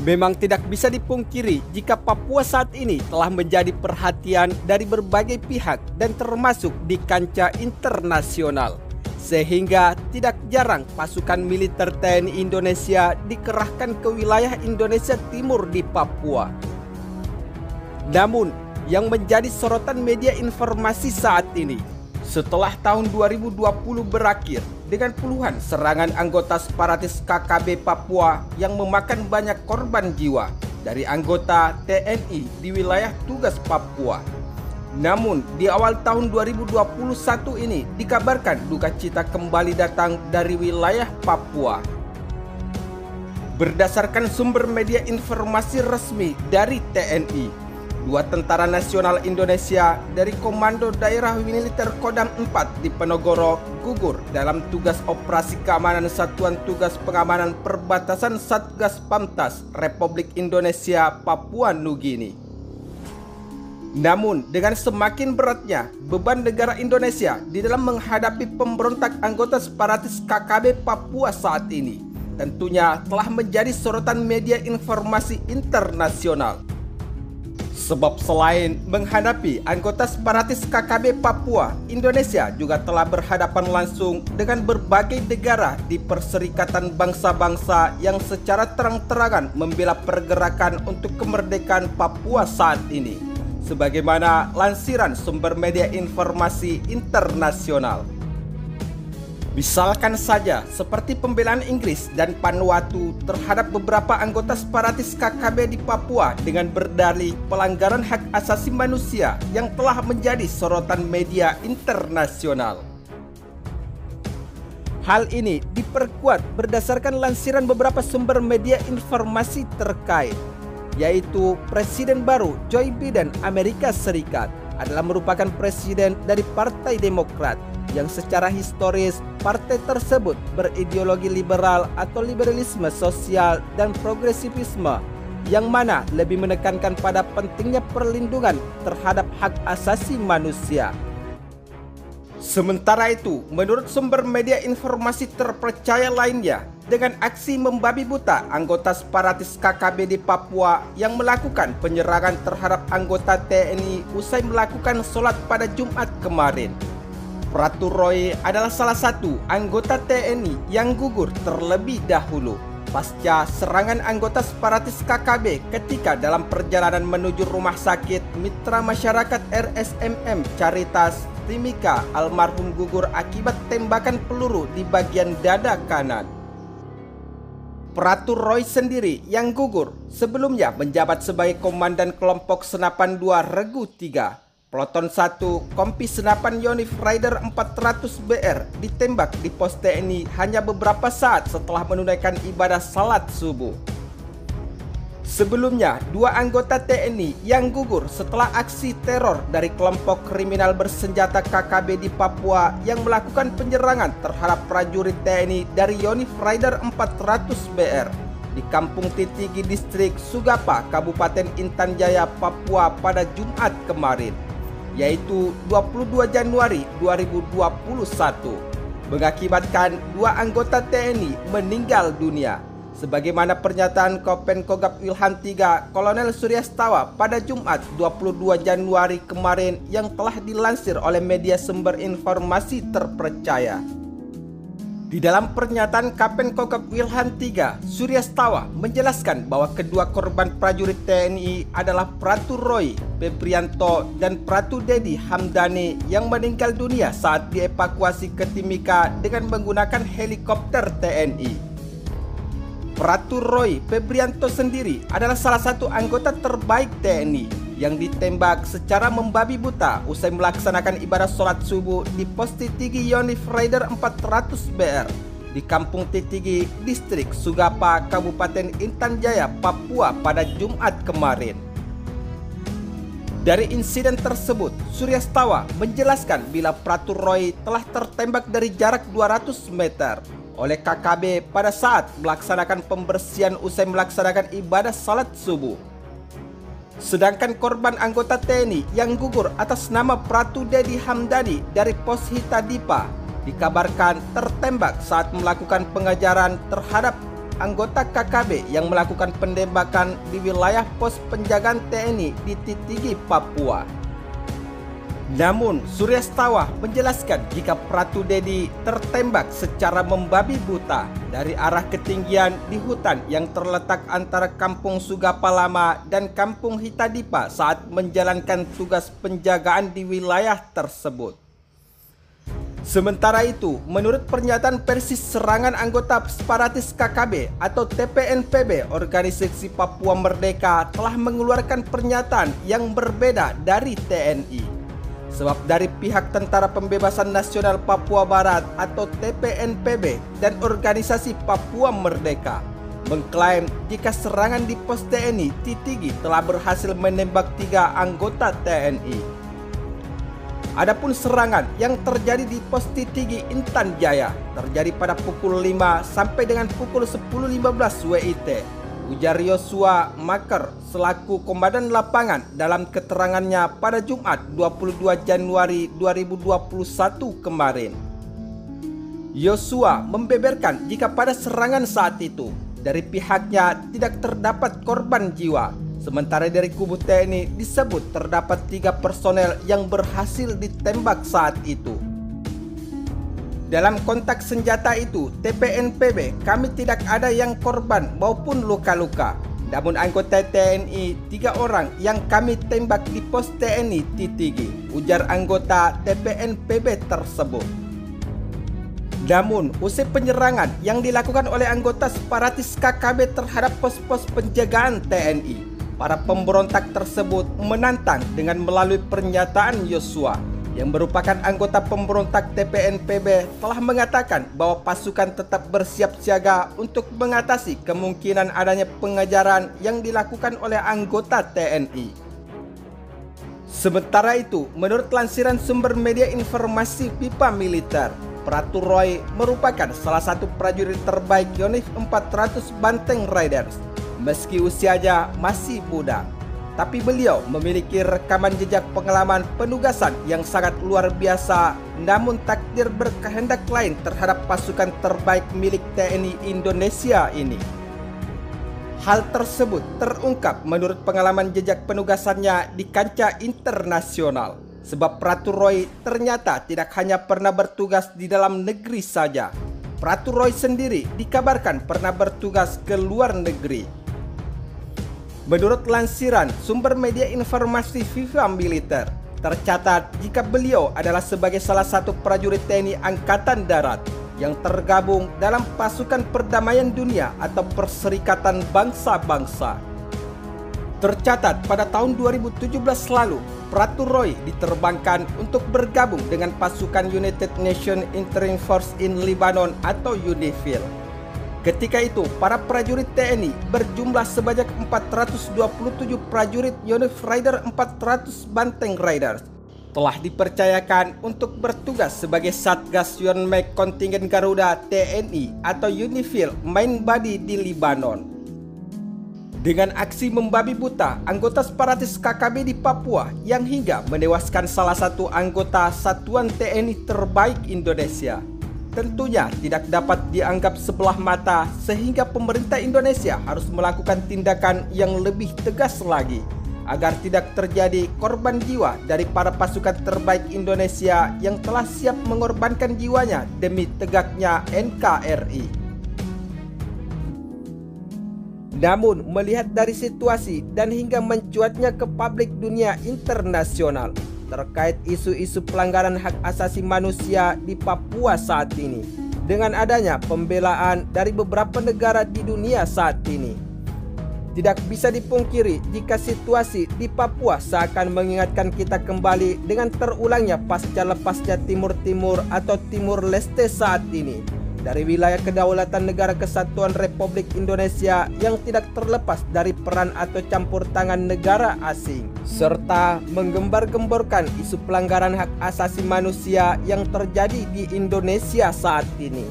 Memang tidak bisa dipungkiri jika Papua saat ini telah menjadi perhatian dari berbagai pihak dan termasuk di kancah internasional. Sehingga tidak jarang pasukan militer TNI Indonesia dikerahkan ke wilayah Indonesia Timur di Papua. Namun, yang menjadi sorotan media informasi saat ini, setelah tahun 2020 berakhir dengan puluhan serangan anggota separatis KKB Papua yang memakan banyak korban jiwa dari anggota TNI di wilayah tugas Papua. Namun, di awal tahun 2021 ini dikabarkan duka cita kembali datang dari wilayah Papua. Berdasarkan sumber media informasi resmi dari TNI, dua tentara nasional Indonesia dari Komando Daerah Militer Kodam 4 di Penogoro gugur dalam tugas operasi keamanan Satuan Tugas Pengamanan Perbatasan Satgas Pamtas Republik Indonesia Papua Nugini. Namun, dengan semakin beratnya beban negara Indonesia di dalam menghadapi pemberontak anggota separatis KKB Papua saat ini, tentunya telah menjadi sorotan media informasi internasional. Sebab selain menghadapi anggota separatis KKB Papua, Indonesia juga telah berhadapan langsung dengan berbagai negara di Perserikatan Bangsa-Bangsa yang secara terang-terangan membela pergerakan untuk kemerdekaan Papua saat ini, sebagaimana lansiran sumber media informasi internasional. Misalkan saja seperti pembelaan Inggris dan Vanuatu terhadap beberapa anggota separatis KKB di Papua dengan berdalih pelanggaran hak asasi manusia yang telah menjadi sorotan media internasional. Hal ini diperkuat berdasarkan lansiran beberapa sumber media informasi terkait, yaitu Presiden baru Joe Biden Amerika Serikat adalah merupakan presiden dari Partai Demokrat, yang secara historis partai tersebut berideologi liberal atau liberalisme sosial dan progresivisme, yang mana lebih menekankan pada pentingnya perlindungan terhadap hak asasi manusia. Sementara itu, menurut sumber media informasi terpercaya lainnya, dengan aksi membabi buta anggota separatis KKB di Papua yang melakukan penyerangan terhadap anggota TNI usai melakukan sholat pada Jumat kemarin, Pratu Roy adalah salah satu anggota TNI yang gugur terlebih dahulu pasca serangan anggota separatis KKB ketika dalam perjalanan menuju rumah sakit Mitra Masyarakat RSMM Caritas Timika. Almarhum gugur akibat tembakan peluru di bagian dada kanan. Pratu Roy sendiri yang gugur sebelumnya menjabat sebagai Komandan Kelompok Senapan 2 Regu 3 Peleton 1 Kompi Senapan Yonif Rider 400 BR ditembak di pos TNI hanya beberapa saat setelah menunaikan ibadah salat subuh. Sebelumnya, dua anggota TNI yang gugur setelah aksi teror dari kelompok kriminal bersenjata KKB di Papua yang melakukan penyerangan terhadap prajurit TNI dari Yonif Rider 400 BR di Kampung Titigi, Distrik Sugapa, Kabupaten Intan Jaya, Papua pada Jumat kemarin, yaitu 22 Januari 2021, mengakibatkan dua anggota TNI meninggal dunia, sebagaimana pernyataan Kopen Kogab Wilhan III Kolonel Suryastawa pada Jumat 22 Januari kemarin yang telah dilansir oleh media sumber informasi terpercaya. Di dalam pernyataan Kapten Kogab Wilhan III, Suryastawa menjelaskan bahwa kedua korban prajurit TNI adalah Pratu Roy Febrianto dan Pratu Dedi Hamdani yang meninggal dunia saat dievakuasi ke Timika dengan menggunakan helikopter TNI. Pratu Roy Febrianto sendiri adalah salah satu anggota terbaik TNI yang ditembak secara membabi buta usai melaksanakan ibadah sholat subuh di pos Titigi Yonif Rider 400 BR di Kampung Titigi, Distrik Sugapa, Kabupaten Intan Jaya, Papua pada Jumat kemarin. Dari insiden tersebut, Suryastawa menjelaskan bila Pratu Roy telah tertembak dari jarak 200 meter oleh KKB pada saat melaksanakan pembersihan usai melaksanakan ibadah salat subuh. Sedangkan korban anggota TNI yang gugur atas nama Pratu Dedi Hamdani dari pos Hitadipa dikabarkan tertembak saat melakukan pengejaran terhadap anggota KKB yang melakukan penembakan di wilayah pos penjagaan TNI di Titigi, Papua. Namun, Surya Setawa menjelaskan jika Pratu Dedi tertembak secara membabi buta dari arah ketinggian di hutan yang terletak antara Kampung Sugapa Lama dan Kampung Hitadipa saat menjalankan tugas penjagaan di wilayah tersebut. Sementara itu, menurut pernyataan versi serangan anggota separatis KKB atau TPNPB, Organisasi Papua Merdeka telah mengeluarkan pernyataan yang berbeda dari TNI. Sebab dari pihak Tentara Pembebasan Nasional Papua Barat atau TPNPB dan Organisasi Papua Merdeka mengklaim jika serangan di pos TNI Titigi telah berhasil menembak 3 anggota TNI. Adapun serangan yang terjadi di pos Titigi Intan Jaya terjadi pada pukul 5 sampai dengan pukul 10.15 WIT. Ujar Yosua Maker selaku Komandan Lapangan dalam keterangannya pada Jumat 22 Januari 2021 kemarin. Yosua membeberkan jika pada serangan saat itu dari pihaknya tidak terdapat korban jiwa, sementara dari kubu TNI disebut terdapat 3 personel yang berhasil ditembak saat itu. Dalam kontak senjata itu, TPNPB kami tidak ada yang korban maupun luka-luka. Namun anggota TNI 3 orang yang kami tembak di pos TNI Titigi, ujar anggota TPNPB tersebut. Namun, usai penyerangan yang dilakukan oleh anggota separatis KKB terhadap pos-pos penjagaan TNI, para pemberontak tersebut menantang dengan melalui pernyataan Yosua yang merupakan anggota pemberontak TPNPB telah mengatakan bahwa pasukan tetap bersiap siaga untuk mengatasi kemungkinan adanya pengejaran yang dilakukan oleh anggota TNI. Sementara itu, menurut lansiran sumber media informasi pipa militer, Pratu Roy merupakan salah satu prajurit terbaik Yonif 400 Banteng Riders. Meski usianya masih muda, tapi beliau memiliki rekaman jejak pengalaman penugasan yang sangat luar biasa, namun takdir berkehendak lain terhadap pasukan terbaik milik TNI Indonesia ini. Hal tersebut terungkap menurut pengalaman jejak penugasannya di kancah internasional. Sebab Pratu Roy ternyata tidak hanya pernah bertugas di dalam negeri saja. Pratu Roy sendiri dikabarkan pernah bertugas ke luar negeri. Menurut lansiran sumber media informasi FIFA Militer, tercatat jika beliau adalah sebagai salah satu prajurit TNI Angkatan Darat yang tergabung dalam pasukan perdamaian dunia atau Perserikatan Bangsa-Bangsa. Tercatat pada tahun 2017 lalu, Pratu Roy diterbangkan untuk bergabung dengan pasukan United Nations Interim Force in Lebanon atau UNIFIL. Ketika itu, para prajurit TNI berjumlah sebanyak 427 prajurit Yonif Rider 400 Banteng Riders telah dipercayakan untuk bertugas sebagai Satgas Yonmek Kontingen Garuda TNI atau UNIFIL Main Body di Lebanon. Dengan aksi membabi buta anggota separatis KKB di Papua yang hingga menewaskan salah satu anggota satuan TNI terbaik Indonesia, tentunya tidak dapat dianggap sebelah mata sehingga pemerintah Indonesia harus melakukan tindakan yang lebih tegas lagi agar tidak terjadi korban jiwa dari para pasukan terbaik Indonesia yang telah siap mengorbankan jiwanya demi tegaknya NKRI. Namun, melihat dari situasi dan hingga mencuatnya ke publik dunia internasional terkait isu-isu pelanggaran hak asasi manusia di Papua saat ini, dengan adanya pembelaan dari beberapa negara di dunia saat ini, tidak bisa dipungkiri jika situasi di Papua seakan mengingatkan kita kembali dengan terulangnya pasca lepasnya Timur Timur atau Timur Leste saat ini dari wilayah kedaulatan Negara Kesatuan Republik Indonesia yang tidak terlepas dari peran atau campur tangan negara asing, serta menggembar-gemborkan isu pelanggaran hak asasi manusia yang terjadi di Indonesia saat ini.